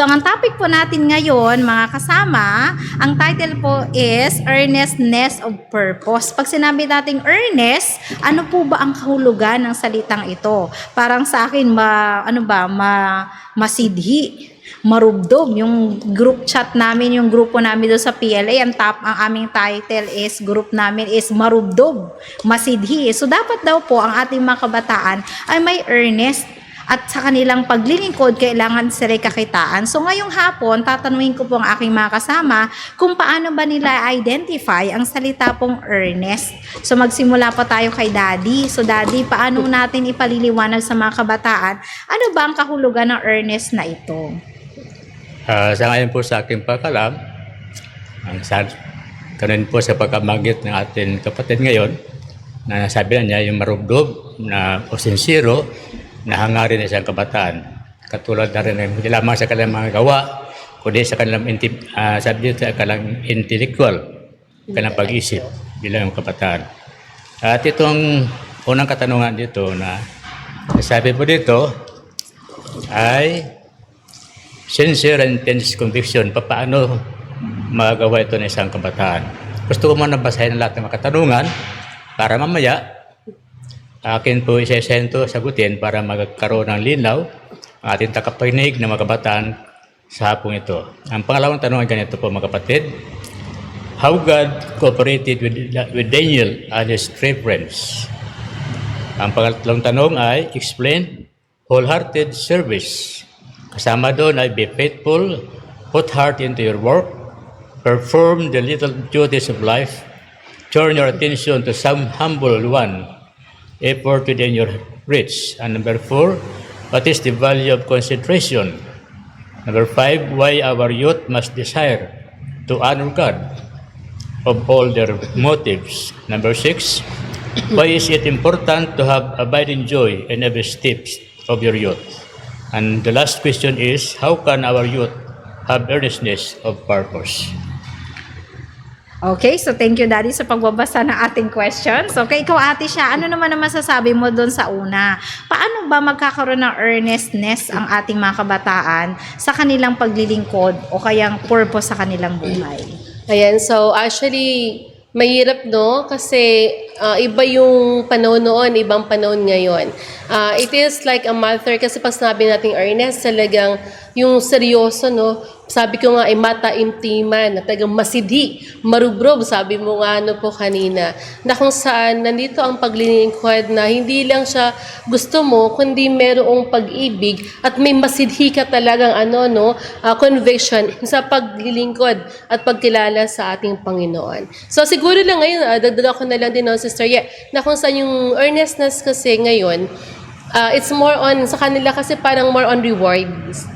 So, ang topic po natin ngayon, mga kasama, ang title po is Earnestness of Purpose. Pag sinabi nating earnest, ano po ba ang kahulugan ng salitang ito? Parang sa akin, masidhi, marubdob. Yung group chat namin, yung grupo namin doon sa PLA, ang aming title is, group namin is marubdob, masidhi. So, dapat daw po ang ating mga kabataan ay may earnest at sa kanilang paglilingkod, kailangan sila kakitaan. So ngayong hapon, tatanungin ko po ang aking mga kasama kung paano ba nila identify ang salita pong earnest. So magsimula po tayo kay Daddy. So Daddy, paano natin ipaliliwanag sa mga kabataan, ano ba ang kahulugan ng earnest na ito? Sa ngayon po sa aking pagkalam, kanon po sa pagkabanggit ng ating kapatid ngayon, na nasabi na niya yung marubdob na o sincero na hangarin isang kabataan. Katulad na rin hindi lamang sa kanilang mga gawa, kundi sa kanilang subject sa kanilang intellectual, kanilang pag-isip bilang kabataan. At itong unang katanungan dito na sabi po dito ay sincere and intense conviction. Paano magagawa ito ng isang kabataan? Gusto ko muna basahin ang lahat ng mga katanungan para mamaya akin po isa-isento sagutin para magkaroon ng linaw ang ating takapakinig ng mga kabataan sa hapong ito. Ang pangalawang tanong ay ganito po mga kapatid. How God cooperated with Daniel and his three friends. Ang pangatlong tanong ay explain wholehearted service. Kasama doon ay be faithful, put heart into your work, perform the little duties of life, turn your attention to some humble one, effort within your reach. And number 4, what is the value of concentration? Number 5, why our youth must desire to honor God of all their motives. Number 6, why is it important to have abiding joy in every step of your youth? And the last question is, how can our youth have earnestness of purpose? Okay, so thank you Daddy sa pagbabasa ng ating questions. Okay, ikaw Ate Sha, ano naman ang masasabi mo doon sa una? Paano ba magkakaroon ng earnestness ang ating mga kabataan sa kanilang paglilingkod o kayang purpose sa kanilang buhay? Ayan, so actually, mahirap no? Kasi iba yung panahon noon, ibang panahon ngayon. It is like a matter, kasi pag sinabi natin earnest, talagang yung seryoso, no? Sabi ko nga ay mataimtiman, na talagang masidhi, marubrob, sabi mo nga ano po kanina, na kung saan nandito ang paglilingkod na hindi lang siya gusto mo, kundi merong pag-ibig at may masidhi ka talagang conviction sa paglilingkod at pagkilala sa ating Panginoon. So siguro lang ngayon, dagdagan ko na lang din, no, Sister Ye, na kung saan yung earnestness kasi ngayon, it's more on, sa kanila kasi parang more on rewards.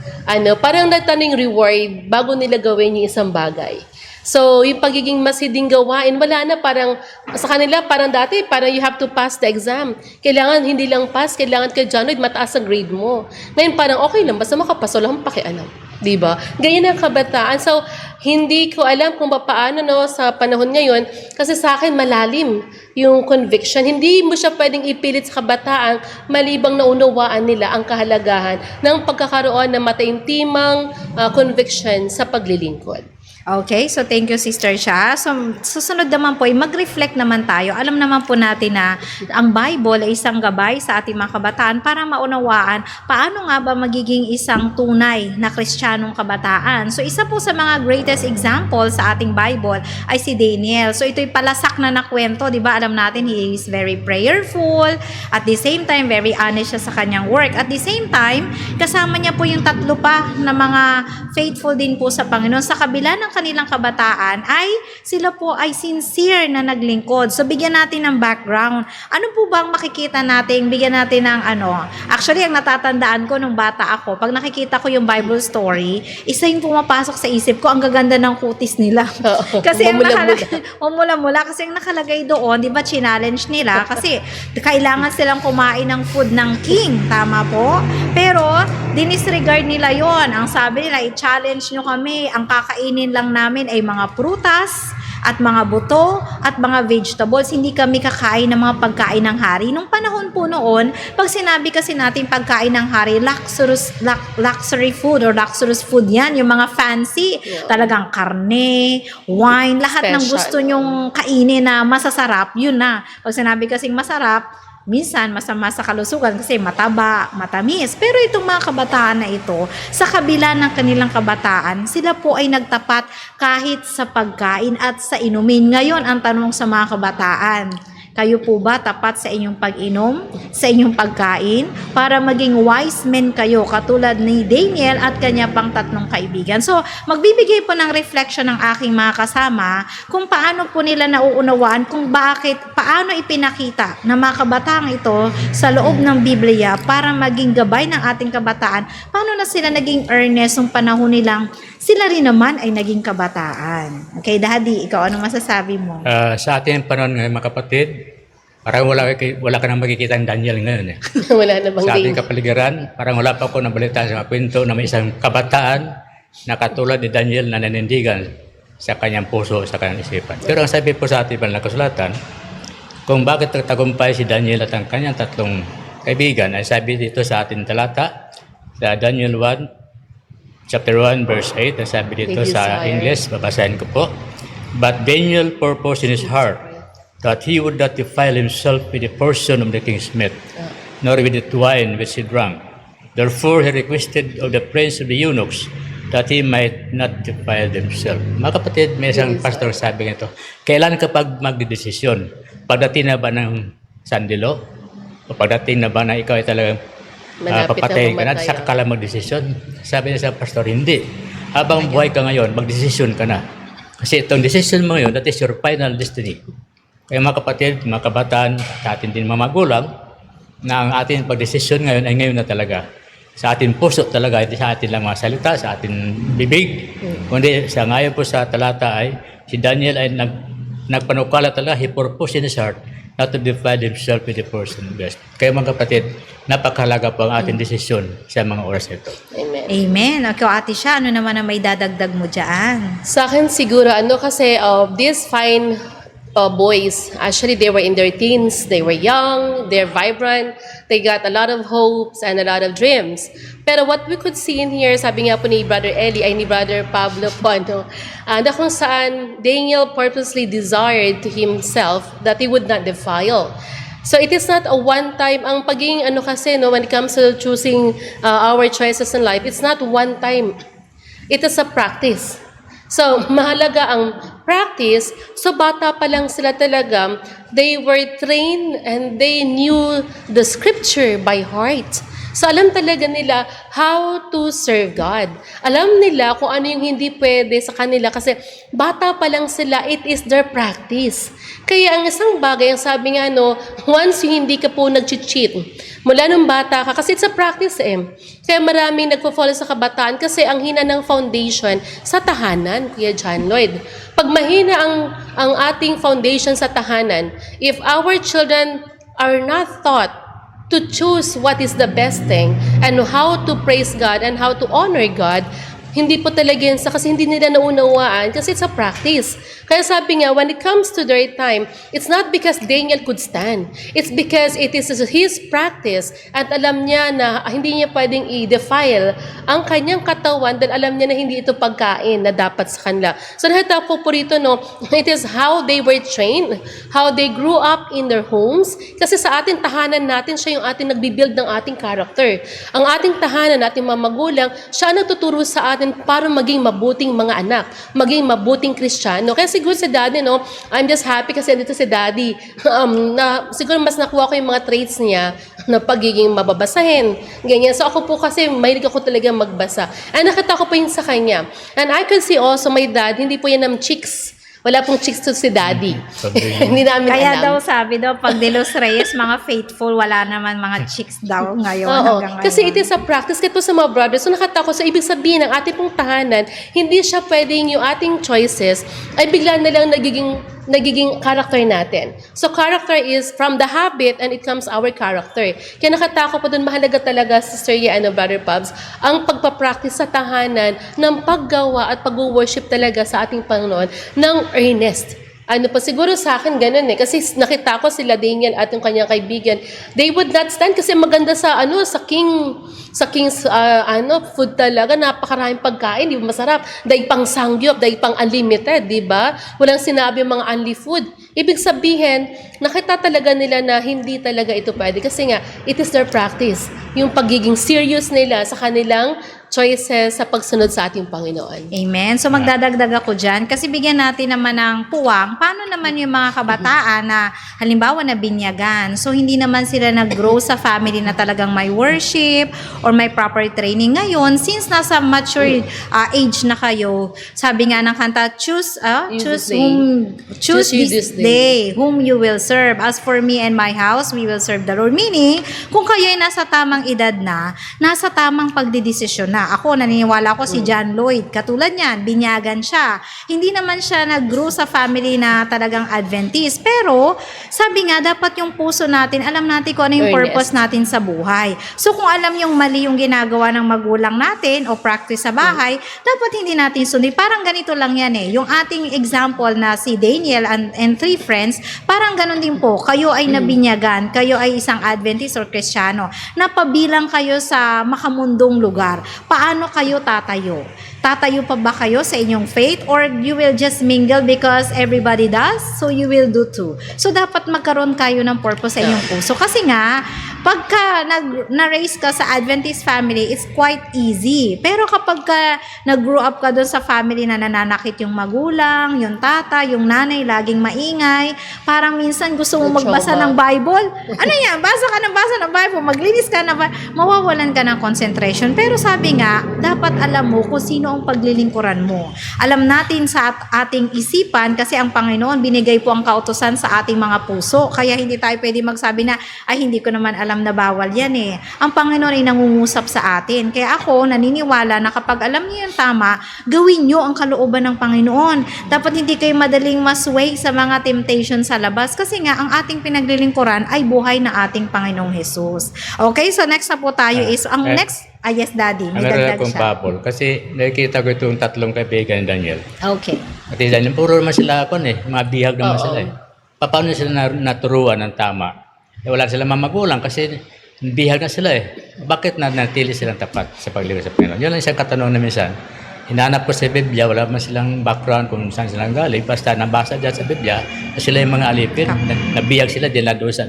Parang nagtanong reward bago nila gawin yung isang bagay. So, yung pagiging masiding gawain, wala na, parang, sa kanila, parang dati, parang you have to pass the exam. Kailangan, hindi lang pass, kailangan ka dyan, mataas ang grade mo. Ngayon, parang okay lang, basta makapasa, wala kang pakialam. Diba? Ganyan ang kabataan. So, hindi ko alam kung paano sa panahon ngayon, kasi sa akin, malalim yung conviction. Hindi mo siya pwedeng ipilit sa kabataan, malibang naunawaan nila ang kahalagahan ng pagkakaroon ng mataimtimang conviction sa paglilingkod. Okay, so thank you Sister Sha. So susunod naman po ay mag-reflect naman tayo. Alam naman po natin na ang Bible ay isang gabay sa ating mga kabataan para maunawaan paano nga ba magiging isang tunay na Kristiyanong kabataan. So isa po sa mga greatest example sa ating Bible ay si Daniel. So ito'y palasak na kwento, di ba? Alam natin he is very prayerful, at the same time very honest siya sa kanyang work. At the same time, kasama niya po yung tatlo pa na mga faithful din po sa Panginoon. Sa kabila ng kanilang kabataan ay sila po ay sincere na naglingkod. So bigyan natin ng background. Ano po bang makikita natin? Bigyan natin ng Actually, ang natatandaan ko nung bata ako, pag nakikita ko yung Bible story, isa yung pumapasok sa isip ko, ang gaganda ng kutis nila. Kasi ang mula kasi ang nakalagay doon, di ba, challenge nila kasi kailangan silang kumain ng food ng king. Tama po? Pero dinisregard nila yon. Ang sabi nila, i-challenge nyo kami, ang kakainin lang namin ay mga prutas at mga buto at mga vegetables. Hindi kami kakain ng mga pagkain ng hari. Nung panahon po noon, pag sinabi kasi natin pagkain ng hari, luxury food or luxurious food yan. Yung mga fancy, talagang karne, wine, lahat ng Special. gusto nyong kainin na masasarap, yun na. Pag sinabi kasing masarap, minsan masama sa kalusugan kasi mataba, matamis. Pero itong mga kabataan na ito, sa kabila ng kanilang kabataan, sila po ay nagtapat kahit sa pagkain at sa inumin. Ngayon, ang tanong sa mga kabataan, kayo po ba tapat sa inyong pag-inom, sa inyong pagkain, para maging wise men kayo katulad ni Daniel at kanya pang 3 kaibigan? So, magbibigay po ng reflection ng aking mga kasama kung paano po nila nauunawaan kung paano ipinakita ng mga kabataang ito sa loob ng Biblia para maging gabay ng ating kabataan. Paano na sila naging earnest nung panahon nilang sila rin naman ay naging kabataan. Okay, Daddy, ikaw ano masasabi mo? Sa ating panahon ngayon, mga kapatid, parang wala ka nang makikita ng Daniel ngayon. Wala na bang Sa ating danger? kapaligiran, parang wala pa ako nabalitaan sa mga kwento na may isang kabataan na katulad ni Daniel na nanindigan sa kanyang puso, sa kanyang isipan. Pero ang sabi po sa ating banal na kasulatan, kung bakit nagtagumpay si Daniel at ang kanyang 3 kaibigan, ay sabi dito sa ating talata, sa Daniel 1, chapter 1, verse 8, ang sabi dito sa English, babasahin ko po. But Daniel purposed in his heart that he would not defile himself with the portion of the king's meat, nor with the wine which he drank. Therefore he requested of the prince of the eunuchs that he might not defile himself. Mga kapatid, may isang pastor sabi nito, kailan kapag magdidesisyon? Pagdating na ba ng sandilo? O pagdating na ba na ikaw ay talagang Malapit papatayin na ka na, mamatay, saka ka lang magdesisyon. Sabi niya sa pastor, hindi. Habang buhay ka ngayon, magdesisyon ka na. Kasi itong decision mo ngayon, that is your final destiny. Kaya mga kapatid, mga kabataan, sa atin din mga magulang, na ang ating pagdesisyon ngayon ay ngayon na talaga. Sa ating puso talaga, hindi sa atin lang mga salita, sa ating bibig. Kundi sa ngayon po sa talata ay, si Daniel ay nagpanukala talaga, he purposed in his heart not to defile himself with the person best. Kaya mga kapatid, napakahalaga po ang ating desisyon sa mga oras ito. Amen. Amen. Ikaw, Ate Sha, ano naman ang may dadagdag mo dyan? Sa akin siguro, kasi these fine boys, actually they were in their teens, they were young, they're vibrant, they got a lot of hopes and a lot of dreams. Pero what we could see in here, sabi nga po ni Brother Eli, ay ni Brother Pablo po, na kung saan Daniel purposely desired to himself that he would not defile. So it is not a one-time, ang pagiging kasi, when it comes to choosing our choices in life, it's not one time. It is a practice. So, mahalaga ang practice. So, bata pa lang sila talaga, they were trained and they knew the scripture by heart. So, alam talaga nila how to serve God. Alam nila kung ano yung hindi pwede sa kanila kasi bata pa lang sila, it is their practice. Kaya ang isang bagay, ang sabi nga, once yung hindi ka po nag-cheat, mula nung bata ka, kasi it's a practice Kaya maraming nagpo-follow sa kabataan kasi ang hina ng foundation sa tahanan, Kuya John Lloyd. Pag mahina ang ating foundation sa tahanan, if our children are not taught to choose what is the best thing and how to praise God and how to honor God, hindi po talaga yun kasi hindi nila naunawaan kasi it's a practice. Kaya sabi nga, when it comes to their time, it's not because Daniel could stand. It's because it is his practice at alam niya na hindi niya pwedeng i-defile ang kanyang katawan dahil alam niya na hindi ito pagkain na dapat sa kanila. So nakita po rito, it is how they were trained, how they grew up in their homes. Kasi sa ating tahanan natin, siya yung ating nagbibuild ng ating character. Ang ating tahanan, ating mga magulang, siya nagtuturo sa atin para maging mabuting mga anak, maging mabuting Kristiyano. Kaya siguro si Daddy, I'm just happy kasi dito si Daddy, na siguro mas nakuha ko yung mga traits niya na pagiging mababasahin. Ganyan. So ako po kasi, mahilig ako talaga magbasa. And nakita ko po yun sa kanya. And I could see also my dad, hindi po yan ng chicks. Wala pong chicks to si Daddy. Hindi namin Kaya alam. daw sabi daw, pag De Los Reyes, mga faithful, wala naman mga chicks daw ngayon. Oo, Hanggang ngayon. kasi it is a practice. Kahit po sa mga brothers, so nakatako, so ibig sabihin ng ating pong tahanan, hindi siya pwedeng yung ating choices ay bigla na lang nagiging nagiging character natin. So character is from the habit and it comes our character. Kaya nakatako pa doon, mahalaga talaga, Sister Yana, Brother Pabs, ang pagpapractice sa tahanan ng paggawa at pag-worship talaga sa ating Panginoon ng earnest. Ano pa, siguro sa akin ganun eh. Kasi nakita ko sila Daniel at yung kanyang kaibigan. They would not stand kasi maganda sa king's food talaga. Napakaraming pagkain, di ba masarap. Dahil pang sangyup, dahil pang unlimited, di ba? Walang sinabi mga only food. Ibig sabihin, nakita talaga nila na hindi talaga ito pwede. Kasi nga, it is their practice. Yung pagiging serious nila sa kanilang choices sa pagsunod sa ating Panginoon. Amen. So magdadagdag ako dyan kasi bigyan natin naman ng puwang. Paano naman yung mga kabataan na halimbawa na binyagan? So hindi naman sila nag-grow sa family na talagang may worship or may proper training. Ngayon, since nasa mature age na kayo, sabi nga ng kanta, choose this day whom you will serve. As for me and my house, we will serve the Lord. Meaning, kung kayo ay nasa tamang edad na, nasa tamang pagdidesisyon na. Ako, naniniwala ko si John Lloyd. Katulad niyan, binyagan siya. Hindi naman siya nag-grow sa family na talagang Adventist. Pero, sabi nga, dapat yung puso natin, alam natin kung ano yung purpose natin sa buhay. So, kung alam yung mali yung ginagawa ng magulang natin o practice sa bahay, dapat hindi natin sundin. Parang ganito lang yan eh. Yung ating example na si Daniel and three friends, parang ganun din po. Kayo ay nabinyagan, kayo ay isang Adventist or Kristiyano. Napabilang kayo sa makamundong lugar. Paano kayo tatayo? Tatayo pa ba kayo sa inyong faith or you will just mingle because everybody does? So you will do too. So dapat magkaroon kayo ng purpose sa inyong puso. Kasi nga, pagka na-raise ka sa Adventist family, it's quite easy. Pero kapag ka nag-grow up ka doon sa family na nananakit yung magulang, yung tata, yung nanay, laging maingay, parang minsan gusto mo magbasa ng Bible. Ano yan? Basa ng Bible, maglinis ka na ba? Mawawalan ka ng concentration. Pero sabi nga, dapat alam mo kung sino ang paglilingkuran mo. Alam natin sa ating isipan kasi ang Panginoon binigay po ang kautusan sa ating mga puso. Kaya hindi tayo pwede magsabi na, ay hindi ko naman alam na bawal yan eh. Ang Panginoon ay nangungusap sa atin. Kaya ako naniniwala na kapag alam niyo yung tama, gawin niyo ang kalooban ng Panginoon. Dapat hindi kayo madaling masway sa mga temptation sa labas kasi nga ang ating pinaglilingkuran ay buhay na ating Panginoong Jesus. Okay, so next na po tayo is, ang next, yes Daddy, may dagdag akong siya. Pablo. Kasi nakikita ko itong tatlong kaibigan ni Daniel. Okay. At Daniel, puro naman sila mabihag naman sila eh. Paano sila naturuan ng tama? Wala silang mamagulang kasi bihag na sila eh. Bakit natili silang tapat sa paglingkod sa Panginoon? Yun lang isang katanungan na minsan. Hinanap ko sa Biblia, wala man silang background kung saan silang galing. Basta nabasa dyan sa Biblia, sila yung mga alipin. Nabihag sila din na doon sa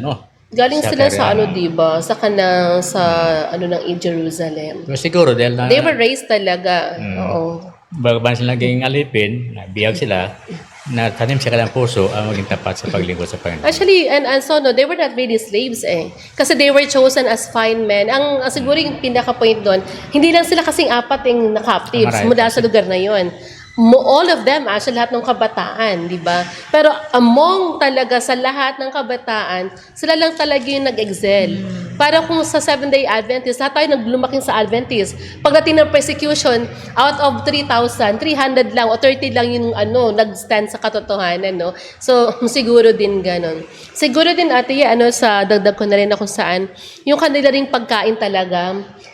Galing sila sa diba? Sa ng Jerusalem. Siguro dahil na... They were raised talaga. Oo. Bago sila naging alipin, nabihag sila, natanim sa kanilang puso ang maging tapat sa paglingkod sa Panginoon. Actually, and so no, they were not really slaves eh. Kasi they were chosen as fine men. Ang siguro yung pinaka-point doon, hindi lang sila kasing apat yung na-captives mula sa lugar na yon. All of them, actually lahat ng kabataan, di ba? Pero among talaga sa lahat ng kabataan, sila lang talaga yung nag-excel. Para kung sa 7-day Adventist, lahat tayo naglumaking sa Adventist. Pagdating ng persecution, out of 3,000, 300 lang o 30 lang yung nag-stand sa katotohanan, no? So, siguro din ganon. Siguro din ate, sa dagdag ko na rin na kung saan, yung kanila ring pagkain talaga.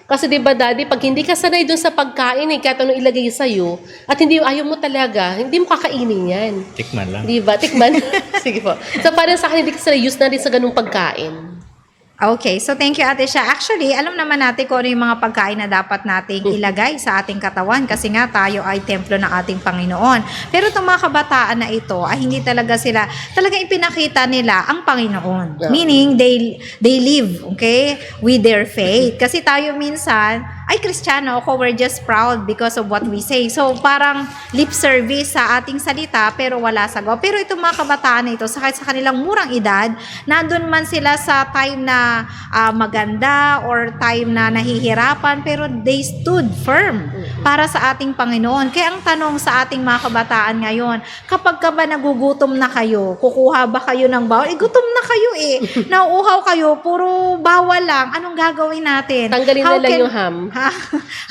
Kasi di ba daddy, pag hindi ka sanay doon sa pagkain, kahit anong ilagay sa'yo, at hindi ayaw mo talaga, hindi mo kakainin yan. Tikman lang. Di ba? Tikman. Sige po. So parang sa akin, hindi ka sanay use na rin sa ganung pagkain. Okay, so thank you Ate Sha. Actually, alam naman natin kung ano yung mga pagkain na dapat nating ilagay sa ating katawan kasi nga tayo ay templo ng ating Panginoon. Pero itong mga kabataan na ito ay hindi talaga sila, talagang ipinakita nila ang Panginoon. Meaning, they live, okay, with their faith. Kasi tayo minsan, ay Kristiyano ako, we're just proud because of what we say. So, parang lip service sa ating salita pero wala sa gawa. Pero itong mga kabataan na ito, sa kanilang murang edad, nandun man sila sa time na maganda or time na nahihirapan pero they stood firm para sa ating Panginoon. Kaya ang tanong sa ating mga kabataan ngayon, kapag ka ba nagugutom na kayo, kukuha ba kayo ng bawal? Gutom na kayo nauuhaw kayo, puro bawal lang. Anong gagawin natin? Tanggalin na lang yung ham.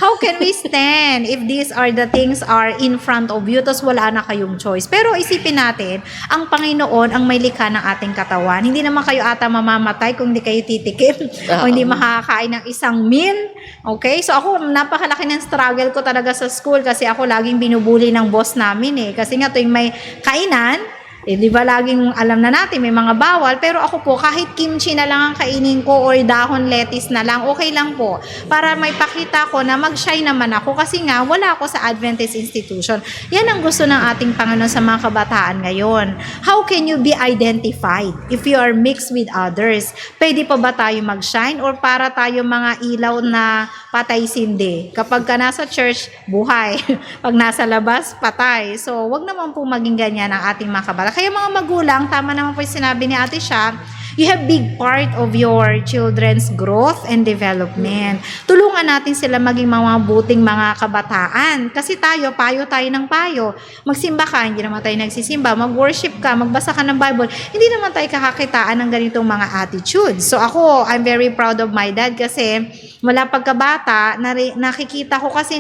How can we stand if these are the things are in front of you, tapos wala na kayong choice? Pero isipin natin, ang Panginoon ang may likha ng ating katawan. Hindi naman kayo ata mamamatay kung hindi kayo titikim o hindi makakain ng isang meal. Okay? So ako, napakalaki ng struggle ko talaga sa school kasi ako laging binubuli ng boss namin eh. Kasi nga tuwing may kainan, di ba laging alam na natin may mga bawal, pero ako po kahit kimchi na lang ang kainin ko or dahon lettuce na lang, okay lang po. Para may pakita ko na mag-shine naman ako kasi nga wala ako sa Adventist institution. Yan ang gusto ng ating Panginoon sa mga kabataan ngayon. How can you be identified if you are mixed with others? Pwede pa ba tayo mag-shine or para tayo mga ilaw na patay-sindi? Kapag ka nasa church, buhay. Pag nasa labas, patay. So, wag naman po maging ganyan ang ating mga kabataan. Kaya mga magulang, tama naman po yung sinabi ni Ate Sha, you have big part of your children's growth and development. Tulungan natin sila maging mga buting mga kabataan. Kasi tayo, payo tayo ng payo. Magsimba ka, hindi naman tayo nagsisimba. Mag-worship ka, magbasa ka ng Bible. Hindi naman tayo kakakitaan ng ganitong mga attitudes. So ako, I'm very proud of my dad kasi mula pagkabata, nakikita ko kasi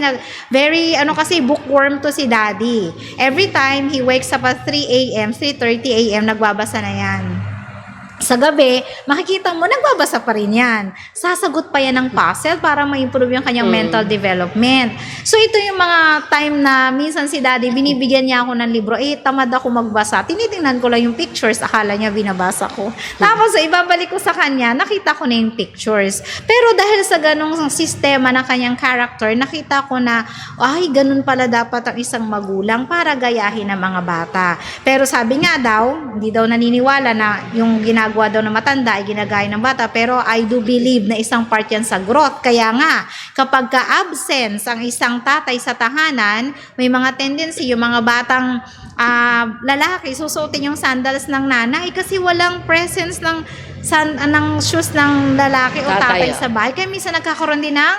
kasi bookworm to si daddy. Every time he wakes up at 3 a.m., 3:30 a.m., nagbabasa na yan. Sa gabi, makikita mo, nagbabasa pa rin yan. Sasagot pa yan ng puzzle para ma-improve yung kanyang mental development. So, ito yung mga time na minsan si daddy, binibigyan niya ako ng libro. Tamad ako magbasa. Tinitingnan ko lang yung pictures. Akala niya binabasa ko. Tapos, ibabalik ko sa kanya, nakita ko na yung pictures. Pero dahil sa ganong sistema ng kanyang character, nakita ko na, ay, ganun pala dapat ang isang magulang para gayahin ng mga bata. Pero sabi nga daw, hindi daw naniniwala na yung ginagawa daw na matanda ay ginagaya ng bata, pero I do believe na isang part yan sa growth. Kaya nga, kapag ka-absence ang isang tatay sa tahanan, may mga tendency yung mga batang lalaki susuotin yung sandals ng nanay kasi walang presence ng shoes ng lalaki o tatay sa bahay. Kaya minsan nagkakaroon din ng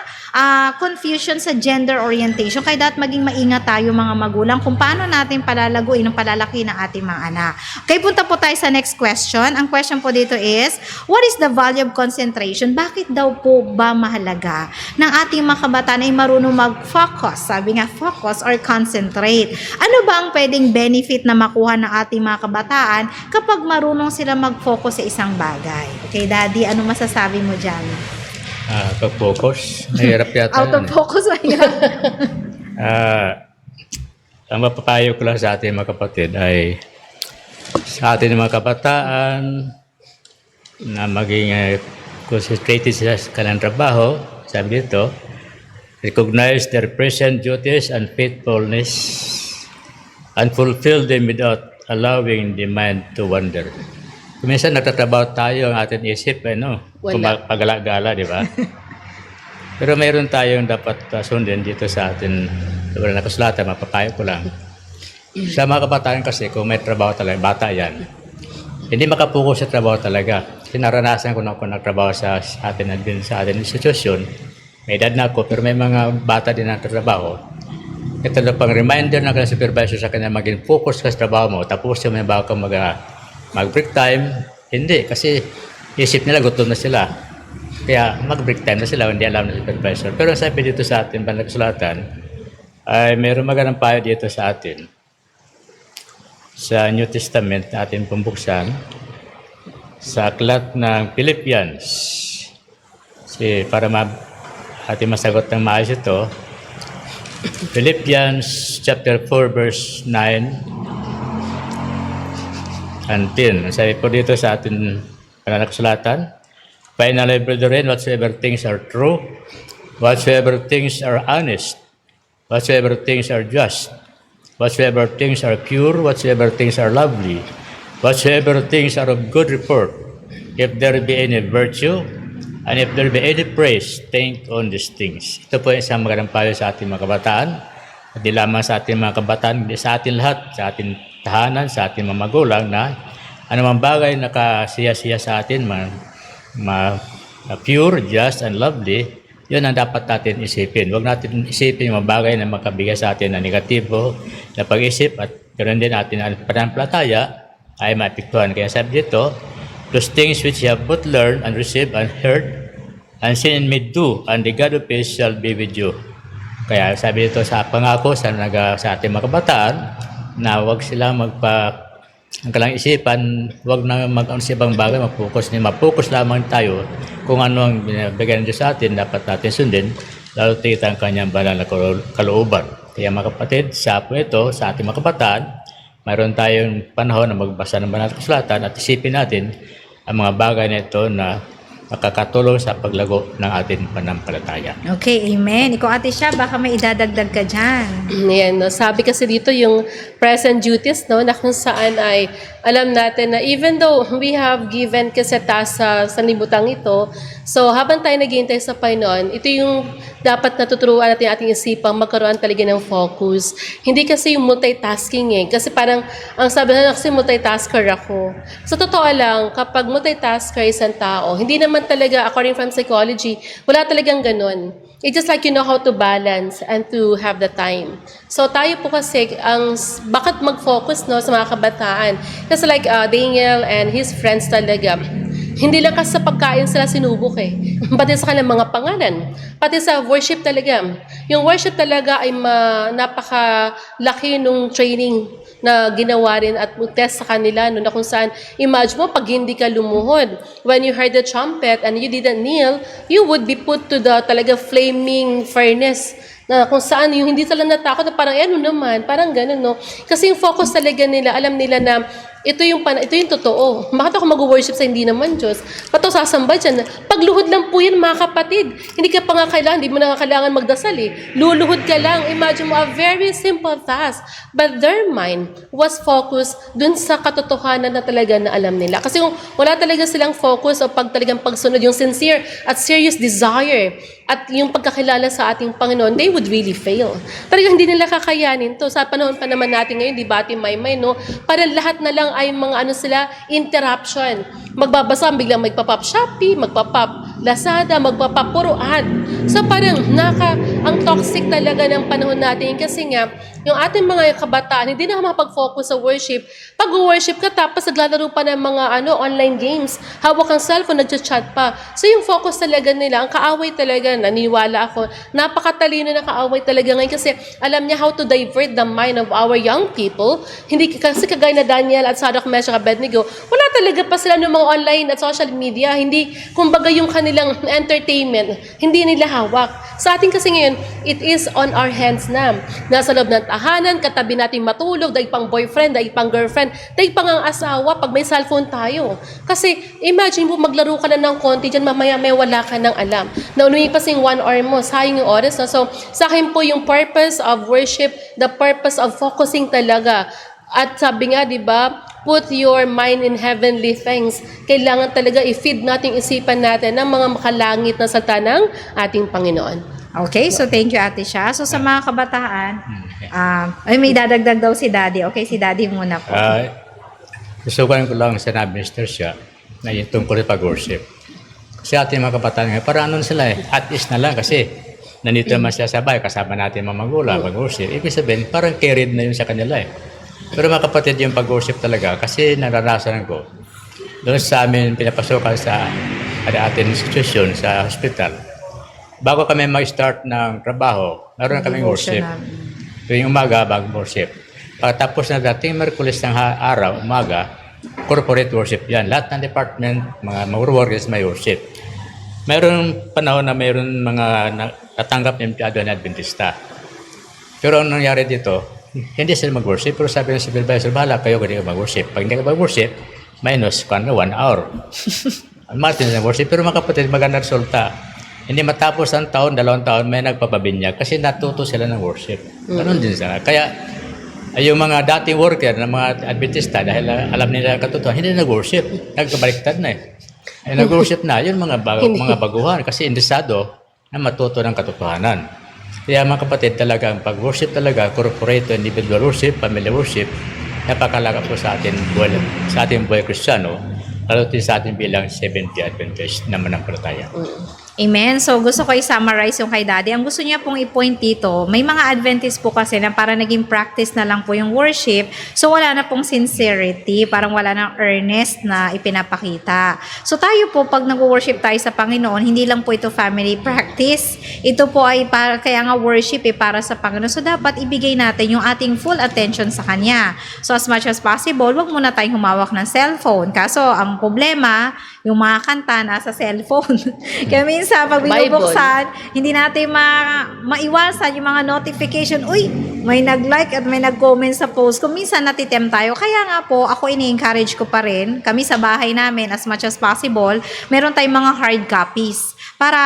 confusion sa gender orientation. Kaya dapat maging maingat tayo mga magulang kung paano natin palalaguin ang palalaki ng ating mga anak. Okay, punta po tayo sa next question. Ang question po dito is, what is the value of concentration? Bakit daw po ba mahalaga ng ating mga kabataan ay marunong mag-focus? Sabi nga, focus or concentrate. Ano ba ang pwedeng benefit na makuha ng ating mga kabataan kapag marunong sila mag-focus sa isang bagay? Okay, Daddy, ano masasabi mo dyan? Pag-focus, mahirap yata Out of focus ba yan? Ang mapapayo ko lang sa ating mga kapatid ay sa ating mga kabataan na maging concentrated sa kanilang trabaho, sabi dito, recognize their present duties and faithfulness and fulfill them without allowing the mind to wander. Minsan nagtatrabaho tayo ang ating isip, pagala-gala, di ba? Pero mayroon tayong dapat sundin dito sa atin, wala na kasulatan, mapapayo ko lang. Sa mga kabataan kasi, kung may trabaho talaga, bata yan, hindi makapokus sa trabaho talaga. Sinaranasan ko na ako nagtrabaho sa atin institusyon. May edad na ako, pero may mga bata din na trabaho. Ito na pang reminder ng kanilang supervisor sa kanya maging focus ka sa trabaho mo, tapos yung may bago kang mag-break time, hindi. Kasi isip nila, gutom na sila. Kaya mag-break time na sila, hindi alam na supervisor. Pero sabi dito sa atin, Banagsulatan, ay mayroong magandang payo dito sa atin. Sa New Testament na ating pambuksan, sa aklat ng Philippians. Para ating masagot ng maayos ito, Philippians chapter 4 verse 9 and 10. Sabi po dito sa ating pananakusulatan, finally, brethren, whatsoever things are true, whatsoever things are honest, whatsoever things are just, whatsoever things are pure, whatsoever things are lovely, whatsoever things are of good report, if there be any virtue, and if there be any praise, think on these things. Ito po isang magandang payo sa ating mga kabataan. Hindi lamang sa ating mga kabataan, hindi sa ating lahat, sa ating tahanan, sa ating mga magulang na anumang bagay na kasiya-siya sa atin, pure, just, and lovely, yun ang dapat natin isipin. Huwag natin isipin yung mga bagay na makabigay sa atin na negatibo na pag-isip at ganoon din natin ang pananampalataya ay maapektuhan. Kaya sabi dito, those things which you have both learned and received and heard and sin may do, and the God of peace shall be with you. Kaya sabi dito sa pangako sa ating mga kabataan na huwag sila ang kailangang isipan, huwag na mag-ano sa ibang bagay, mapokus lamang tayo kung ano ang binibigay ng Diyos sa atin, dapat natin sundin, lalo tigit ang kanyang banal na kalooban. Kaya mga kapatid, sa po ito, sa ating mga kabataan, mayroon tayong panahon na magbasa ng banal na kasulatan at isipin natin ang mga bagay na ito na makakatulong sa paglago ng ating pananampalataya. Okay, amen. Ikaw, Ate Sha, baka may idadagdag ka dyan. Yan, no? Sabi kasi dito yung present duties, no, na kung saan ay alam natin na even though we have given kasi task sa sanlibutan ito, so habang tayo naghihintay sa Panginoon, ito yung dapat natuturuan natin ating isipang magkaroon talaga ng focus. Hindi kasi yung multitasking kasi parang ang sabi na kasi multitasker ako. Sa totoo lang, kapag multitasker isang tao, hindi naman talaga, according from psychology, wala talagang ganun. It's just like you know how to balance and to have the time. So tayo po kasi, bakit mag-focus no, sa mga kabataan? Kasi like Daniel and his friends talaga, hindi lang kasi sa pagkain sila sinubok pati sa kanilang mga pangalan, pati sa worship talaga. Yung worship talaga ay napakalaki nung training na ginawa rin at test sa kanila no, na kung saan, imagine mo pag hindi ka lumuhod, when you heard the trumpet and you didn't kneel, you would be put to the talaga flaming furnace na kung saan yung hindi sila natakot na parang ano naman, parang ganun no. Kasi yung focus talaga nila, alam nila na ito yung totoo. Bakit ako mag-worship sa hindi naman Diyos? Pato sasamba dyan. Pagluhod lang po yan mga kapatid. Hindi ka pa nga kailangan, hindi mo na kailangan magdasal Luluhod ka lang. Imagine mo, a very simple task. But their mind was focused dun sa katotohanan na talaga na alam nila. Kasi kung wala talaga silang focus o talagang pagsunod, yung sincere at serious desire at yung pagkakilala sa ating Panginoon, they would really fail. Talagang hindi nila kakayanin to. Sa panahon pa naman natin ngayon, di ba, Ate Maymay, no? Para lahat na lang ay mga interruption. Magbabasa, biglang magpa-pop Shopee, magpa-pop Lazada, magpa-pop puro ad. So parang ang toxic talaga ng panahon natin kasi nga, yung ating mga kabataan, hindi na makapag-focus sa worship. Pag-worship ka, tapos naglalaro pa ng mga online games. Hawak ang cellphone, nagchat-chat pa. So yung focus talaga nila, ang kaaway talaga, naniniwala ako, napakatalino na kaaway talaga ngayon kasi alam niya how to divert the mind of our young people. Hindi kasi kagaya na Daniel at Sadrach, Meshach, Abednego, wala talaga pa sila ng mga online at social media. Hindi, kumbaga yung kanilang entertainment, hindi nila hawak. Sa atin kasi ngayon, it is on our hands na. Nasa loob ng tahanan, katabi natin matulog, daig pang boyfriend, daig pang girlfriend, daig pang ang asawa pag may cellphone tayo. Kasi imagine mo, maglaro ka na ng konti dyan, mamaya may wala ka ng alam. Na umipas yung 1 hour mo, sayang yung oras. No? So sa akin po yung purpose of worship, the purpose of focusing talaga. At sabi nga, di ba, put your mind in heavenly things. Kailangan talaga i-feed natin isipan natin ng mga makalangit na salita ng ating Panginoon. Okay, so thank you, Ate Sha. So sa mga kabataan, may dadagdag daw si Daddy. Okay, si Daddy muna po. Gusto ko lang sinabi, Mr. Sha, na yung tungkol sa pag-worship. Kasi ating mga kabataan ngayon, parang ano sila at least na lang kasi nandito naman sila sabay, kasama natin mga magulang, mag-worship. Ibig sabihin, parang carried na yun sa kanila Pero mga kapatid, yung pag-worship talaga, kasi naranasan ko, doon sa amin pinapasokan sa ating institusyon, sa hospital, bago kami mag-start ng trabaho, meron na kaming worship. Tuwing umaga, bago worship. Pagkatapos na dating Merkulis ng araw, umaga, corporate worship yan. Lahat ng department, mga workers may worship. Mayroon panahon na mayroon mga natanggap ng empleyado na Adventista. Pero ang nangyari dito, hindi sila mag-worship, pero sabi ng supervisor, bahala kayo kung hindi ka mag-worship. Pag hindi ka mag-worship, minus 1 hour. Martin na worship, pero mga kapatid, maganda resulta. Hindi matapos ang taon, 2 taon, may nagpapabinyag kasi natuto sila ng worship. Ganun din sila. Kaya, yung mga dating worker ng mga Adventista, dahil alam nila ang katotohanan, hindi nag-worship. Nagkabaliktad na Ay, nag-worship na, yun mga baguhan kasi indesado na matuto ng katotohanan. Kaya mga kapatid, talaga ang pag-worship talaga, corporate, individual worship, family worship, napakalaga po sa ating buhay Kristiyano, lalo din sa ating bilang Seventh-day Adventist na manampalataya. Amen. So, gusto ko i-summarize yung kay Daddy. Ang gusto niya pong i-point dito, may mga Adventist po kasi na para naging practice na lang po yung worship. So, wala na pong sincerity. Parang wala na earnest na ipinapakita. So, tayo po, pag nag-worship tayo sa Panginoon, hindi lang po ito family practice. Ito po ay para, kaya nga worship para sa Panginoon. So, dapat ibigay natin yung ating full attention sa Kanya. So, as much as possible, wag muna tayong humawak ng cellphone. Kaso, ang problema, yung mga kanta nasa cellphone. Kaya minsan, pag binubuksan, hindi natin maiwasan yung mga notification. Uy, may nag-like at may nag-comment sa post. Kung minsan natitem tayo. Kaya nga po, ako ini-encourage ko pa rin, kami sa bahay namin, as much as possible, meron tayong mga hard copies. Para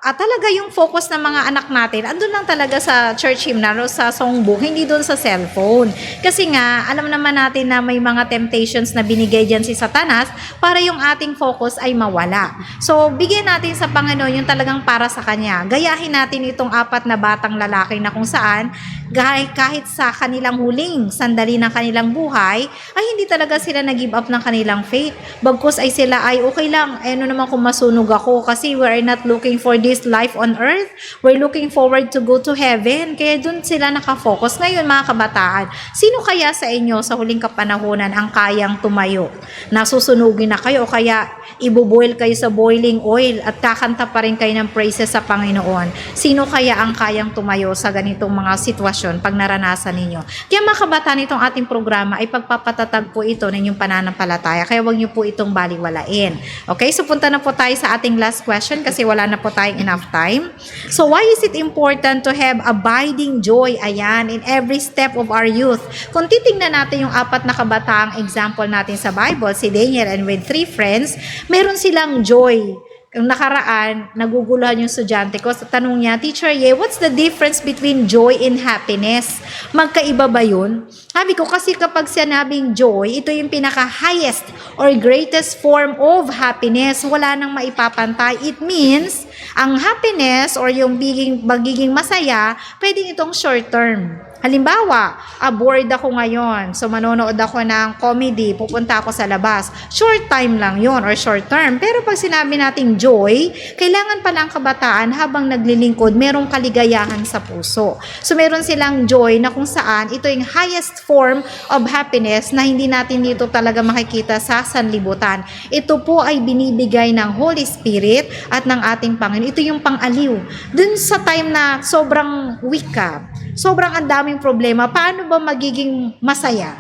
talaga yung focus ng mga anak natin, andun lang talaga sa church hymnal o sa songbook, hindi doon sa cellphone. Kasi nga, alam naman natin na may mga temptations na binigay dyan si Satanas para yung ating focus ay mawala. So, bigyan natin sa Panginoon yung talagang para sa Kanya. Gayahin natin itong 4 na batang lalaki na kung saan, kahit sa kanilang huling sandali ng kanilang buhay, ay hindi talaga sila nag-give up ng kanilang faith. Bagkus ay sila ay okay lang, ano naman kung masunog ako kasi we are not looking for this life on earth. We're looking forward to go to heaven. Kaya dun sila nakafocus. Ngayon mga kabataan, sino kaya sa inyo sa huling kapanahunan ang kayang tumayo? Nasusunugin na kayo o kaya ibuboil kayo sa boiling oil at kakanta pa rin kayo ng praises sa Panginoon. Sino kaya ang kayang tumayo sa ganitong mga sitwasyon pag naranasan ninyo? Kaya mga kabataan, itong ating programa ay pagpapatatag po ito ng inyong pananampalataya. Kaya huwag niyo po itong baliwalain. Okay, so punta na po tayo sa ating last question kasi wala na po tayong enough time. So why is it important to have abiding joy, ayan, in every step of our youth? Kung titingnan natin yung 4 na kabataang example natin sa Bible, si Daniel and with 3 friends, meron silang joy. Yung nakaraan, naguguluhan yung estudyante ko. Sa tanong niya, Teacher Ye, what's the difference between joy and happiness? Magkaiba ba yun? Sabi ko, kasi kapag sinabing joy, ito yung pinaka-highest or greatest form of happiness. Wala nang maipapantay. It means, ang happiness or yung magiging masaya, pwedeng itong short term. Halimbawa, bored ako ngayon, so manonood ako ng comedy, pupunta ako sa labas. Short time lang yon or short term. Pero pag sinabi nating joy, kailangan pala ang kabataan habang naglilingkod, merong kaligayahan sa puso. So meron silang joy na kung saan ito yung highest form of happiness na hindi natin dito talaga makikita sa sanlibutan. Ito po ay binibigay ng Holy Spirit at ng ating Panginoon. Ito yung pang-aliw. Dun sa time na sobrang weak ka, sobrang ang daming problema, paano ba magiging masaya?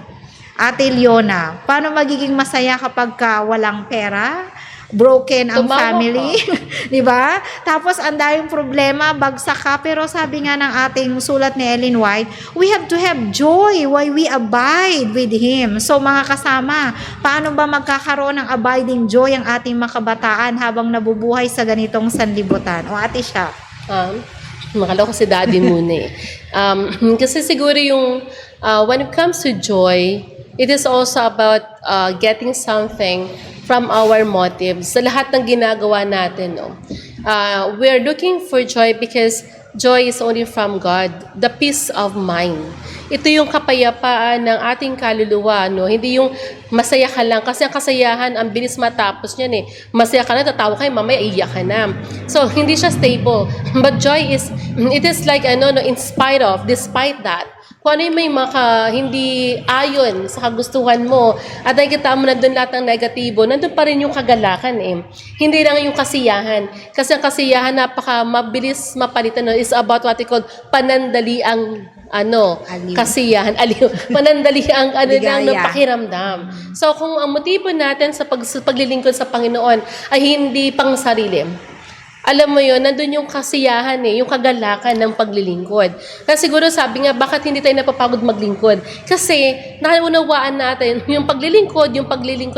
Ate Leona, paano magiging masaya kapag walang pera? Broken ang Tumawa family, di ba? Tapos ang daming problema, bagsak ka, pero sabi nga ng ating sulat ni Ellen White, we have to have joy while we abide with Him. So mga kasama, paano ba magkakaroon ng abiding joy ang ating mga kabataan habang nabubuhay sa ganitong sanlibutan? O ate siya. Makala ko si Daddy muna eh. Kasi siguro yung, when it comes to joy, it is also about getting something from our motives. Sa lahat ng ginagawa natin, no? We're looking for joy because joy is only from God. The peace of mind. Ito yung kapayapaan ng ating kaluluwa, no? Hindi yung masaya ka lang. Kasi ang kasayahan, ang bilis matapos niyan eh. Masaya ka na, tatawa ka, mamaya iiyak ka na. So, hindi siya stable. But joy is, it is like, in spite of, despite that, kung ano yung may hindi ayon sa kagustuhan mo, at nakikita mo nandun lahat ng negatibo, nandun pa rin yung kagalakan eh. Hindi lang yung kasiyahan. Kasi ang kasiyahan, mabilis mapalitan, no? Is about what we call panandali ang Aliw. kasiyahan, aliw. Panandali ang Ligaya. ng pakiramdam. So kung ang motibo natin sa paglilingkod sa Panginoon ay hindi pang sarili, alam mo yun, nandun yung kasiyahan yung kagalakan ng paglilingkod. Kasi siguro sabi nga, bakit hindi tayo napapagod maglingkod? Kasi naunawaan natin, yung paglilingkod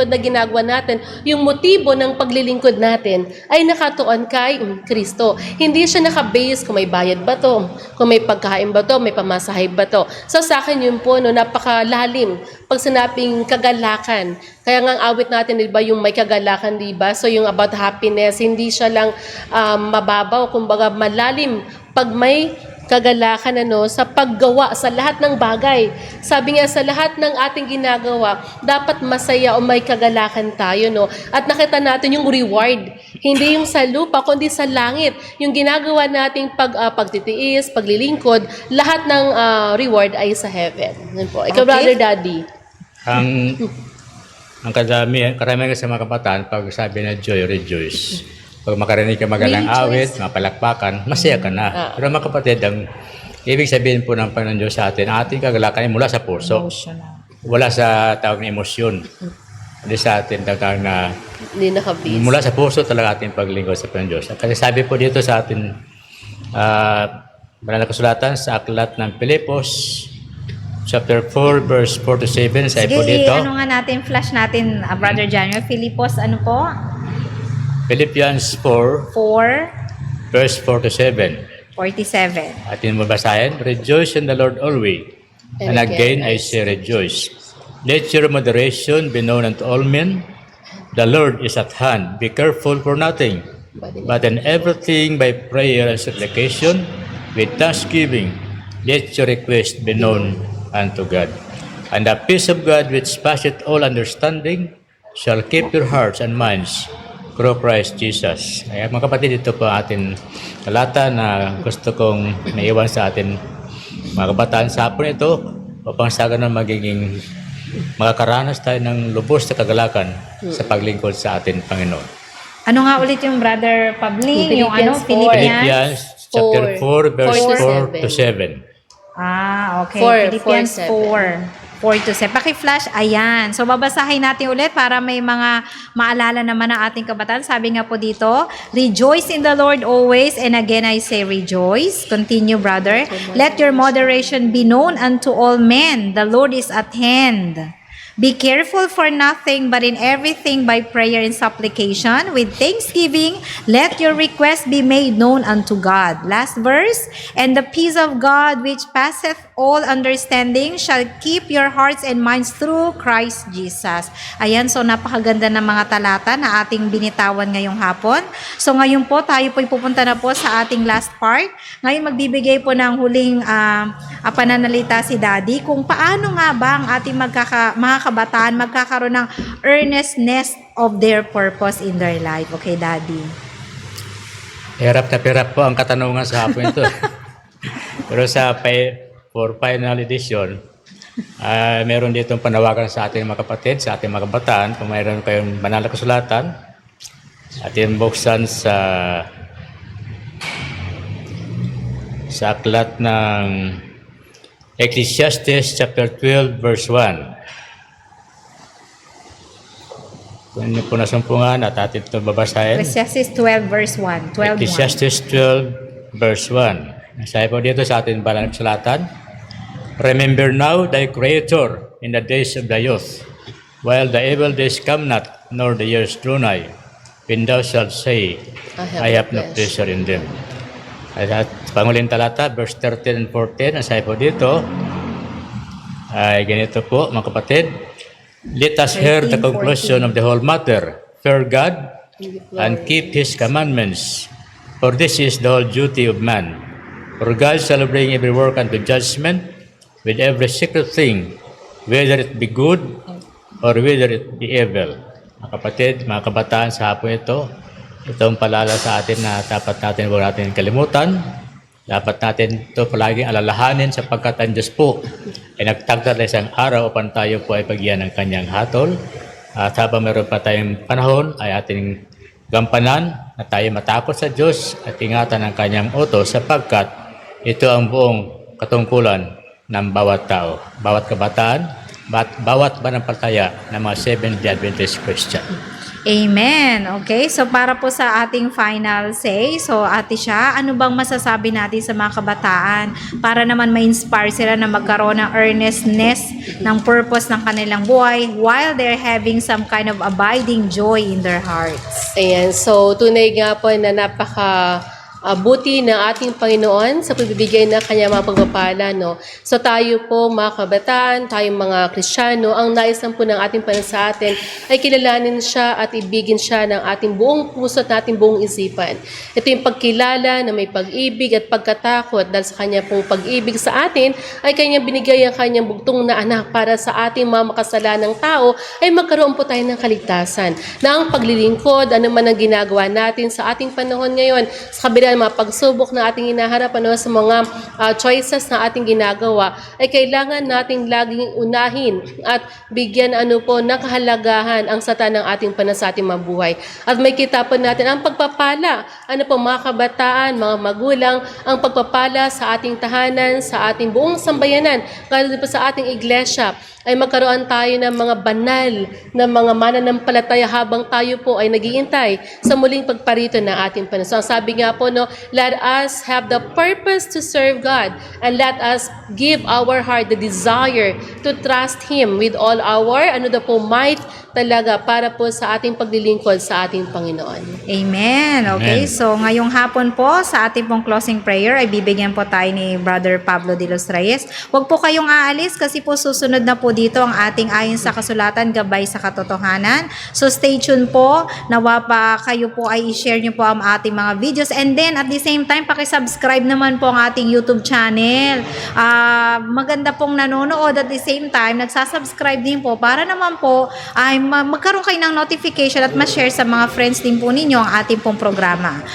na ginagawa natin, yung motibo ng paglilingkod natin ay nakatuon kay Kristo. Hindi siya nakabase kung may bayad ba to, kung may pagkain ba to, may pamasahe ba to. So sa akin yun po, napakalalim. Pag sinabing kagalakan, kaya nga ang awit natin, di ba, yung may kagalakan, di ba? So yung about happiness, hindi siya lang mababaw, kumbaga malalim. Pag may kagalakan sa paggawa sa lahat ng bagay. Sabi nga sa lahat ng ating ginagawa, dapat masaya o may kagalakan tayo, no? At nakita natin yung reward. Hindi yung sa lupa, kundi sa langit. Yung ginagawa nating pagtitiis, paglilingkod, lahat ng reward ay sa heaven. Yan po. Ikaw, Okay. Brother Daddy. Ang karamihan sa mga kabataan, pag sabi na joy, rejoice. Pag makarinig ka magalang awit, mapalakpakan, masaya ka na. Pero mga kapatid, ang ibig sabihin po ng Panginoon Diyos sa atin, ating kagalakan ay mula sa puso. Emotional. Wala sa tawag na emosyon. Hindi sa atin tawag na Hindi nakabis. mula sa puso talaga ating paglingkod sa Panginoon Diyos. Kasi sabi po dito sa atin, Banal na Kasulatan sa aklat ng Pilipos, chapter 4, verse 4 to 7, sabi Sige, po dito, ano nga natin, flash natin, Brother January. Filipos, ano po? Philippians 4, 4:47. verse 4 to 7. Atin mabasahin, rejoice in the Lord always. And again I say rejoice. Let your moderation be known unto all men. The Lord is at hand. Be careful for nothing, but in everything by prayer and supplication, with thanksgiving, let your request be known unto God. And the peace of God which passeth all understanding shall keep your hearts and minds through Christ Jesus. Kaya mga kapatid, ito po atin talata na gusto kong naiwan sa atin mga kabataan sa hapon ito upang sa ganun magiging makakaranas tayo ng lubos na kagalakan sa paglingkod sa atin Panginoon. Ano nga ulit yung Brother Pabling? Yung ano? Philippians chapter 4 verse 4 to 7. Okay. 4, Philippians 4, 4 to 7. Paki-flash, ayan. So, babasahin natin ulit para may mga maalala naman ng ating kabataan. Sabi nga po dito, rejoice in the Lord always. And again, I say rejoice. Continue, brother. Let your moderation be known unto all men. The Lord is at hand. Be careful for nothing, but in everything by prayer and supplication, with thanksgiving, let your requests be made known unto God. Last verse, and the peace of God, which passeth all understanding, shall keep your hearts and minds through Christ Jesus. Ayan, so napakaganda ng mga talata na ating binitawan ngayong hapon. So ngayon po, tayo po'y pupunta na po sa ating last part. Ngayon magbibigay po ng huling pananalita si Daddy kung paano nga ba ang ating mga kabataan magkakaroon ng earnestness of their purpose in their life. Okay, Daddy? Hirap na hirap po ang katanungan sa hapon ito. Pero for final edition, meron ditong panawagan sa ating mga kapatid, sa ating mga kabataan. Kung mayroon kayong banal na kasulatan, atin buksan sa aklat ng Ecclesiastes chapter 12 verse 1. Kung niyo po nasumpungan at atin ito babasahin. Ecclesiastes 12 verse 1. 12:1. Ecclesiastes 12 verse 1. Sabi po dito sa ating banal na kasulatan, remember now thy Creator in the days of thy youth, while the evil days come not, nor the years draw nigh, when thou shalt say, I have no pleasure in them. At panguling talata, verse 13 and 14, ang sabi po dito, ay ganito po mga kapatid, let us hear the conclusion of the whole matter. Fear God and keep His commandments, for this is the whole duty of man. For God shall bring every work unto judgment with every secret thing, whether it be good or whether it be evil. Mga kapatid, mga kabataan, sa hapon ito, itong palala sa atin na dapat natin huwag natin kalimutan. Dapat natin ito palaging alalahanin sapagkat ang Diyos po ay nagtagda na isang araw upang tayo po ay pagyan ng kanyang hatol. At habang meron pa tayong panahon ay ating gampanan na tayo matakot sa Diyos at ingatan ang kanyang utos sapagkat ito ang buong katungkulan ng bawat tao, bawat kabataan, bawat manampalataya ng mga Seventh-day Adventist Christian. Amen. Okay, so para po sa ating final say, so Ate Sha, ano bang masasabi natin sa mga kabataan para naman ma-inspire sila na magkaroon ng earnestness ng purpose ng kanilang buhay while they're having some kind of abiding joy in their hearts? Ayan, so tunay nga po na napaka buti ng ating Panginoon sa pagbibigay ng kanyang mga pagpapala, no? So tayo po, mga kabataan, tayong mga Kristiyano, ang nais lang po ng ating Panginoon sa atin ay kilalanin siya at ibigin siya ng ating buong puso at ating buong isipan. Ito yung pagkilala na may pag-ibig at pagkatakot dahil sa kanya pong pag-ibig sa atin ay kanyang binigay ang kanyang bugtong na anak para sa ating mga makasalanang tao ay magkaroon po tayo ng kaligtasan. Na ang paglilingkod, ano man ang ginagawa natin sa ating panahon ngayon, sa kabila ng mga pagsubok na ating hinaharap sa mga choices na ating ginagawa, ay kailangan nating laging unahin at bigyan ng kahalagahan ang sata ng ating sa ating mabuhay. At may kita po natin ang pagpapala, mga kabataan, mga magulang, ang pagpapala sa ating tahanan, sa ating buong sambayanan, kaya po sa ating iglesia, ay magkaroon tayo ng mga banal na mga mananampalataya habang tayo po ay naghihintay sa muling pagparito ng ating Panginoon. So, ang sabi nga po, let us have the purpose to serve God and let us give our heart the desire to trust Him with all our, might talaga para po sa ating paglilingkod sa ating Panginoon. Amen. Okay, Amen. so ngayong hapon po sa ating pong closing prayer ay bibigyan po tayo ni Brother Pablo de los Reyes. Huwag po kayong aalis kasi po susunod na po dito ang ating ayon sa kasulatan, gabay sa katotohanan. So stay tuned po. Nawa pa kayo po ay i-share nyo po ang ating mga videos, and then at the same time paki-subscribe naman po ang ating YouTube channel. Maganda pong nanonood at the same time nagsasubscribe din po para naman po ay magkaroon kayo ng notification at ma-share sa mga friends din po ninyo ang ating pong programa.